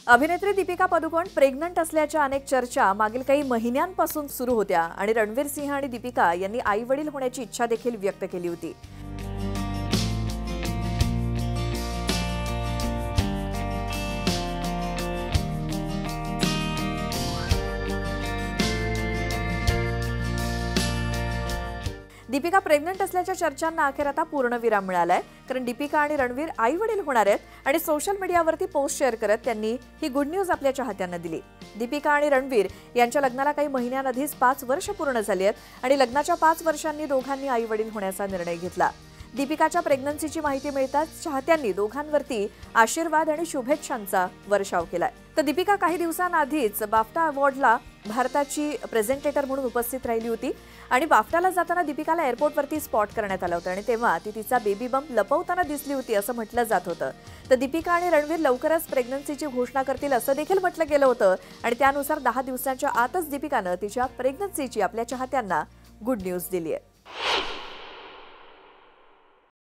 अभिनेत्री दीपिका पदुकोण प्रेग्नंट असल्याच्या अनेक चर्चा मागील काही महिन्यांपासून सुरू होत्या आणि रणवीर सिंह आणि दीपिका यांनी आई-वडील होण्याची इच्छा देखील व्यक्त केली होती। दीपिका प्रेग्नंट असल्याच्या चर्चांना अखेर आता पूर्णविराम मिळालाय, कारण दीपिका आणि रणवीर आई-वडील होणार आहेत आणि सोशल मीडियावरती पोस्ट शेअर करत त्यांनी ही गुड न्यूज आपल्या चाहत्यांना दिली। दीपिका आणि रणवीर यांच्या लग्नाला काही महिन्यांआधीच 5 वर्ष पूर्ण झाली आहेत आणि लग्नाच्या 5 वर्षांनी दोघांनी आई-वडील होण्याचा निर्णय घेतला। दीपिकाच्या प्रेग्नन्सीची माहिती मिळताच चाहत्यांनी दोघांवरती आशीर्वाद आणि शुभेच्छांचा वर्षाव केलाय। तर दीपिका काही दिवसांआधीच बाफ्टा अवॉर्डला भारताची प्रेझेंटेटर म्हणून उपस्थित राहिली होती आणि बाफ्टाला जाताना दीपिकाला एअरपोर्टवरती स्पॉट करण्यात आलं होतं आणि तेव्हा ती तिचा बेबी बंप लपवताना दिसली होती असं म्हटलं जात होतं। तर दीपिका आणि रणवीर लवकरच प्रेग्नन्सीची घोषणा करतील असं देखील म्हटलं गेलं होतं आणि त्यानुसार 10 दिवसांच्या आतच दीपिकानं तिच्या प्रेग्नन्सीची आपल्या चाहत्यांना गुड न्यूज दिली आहे।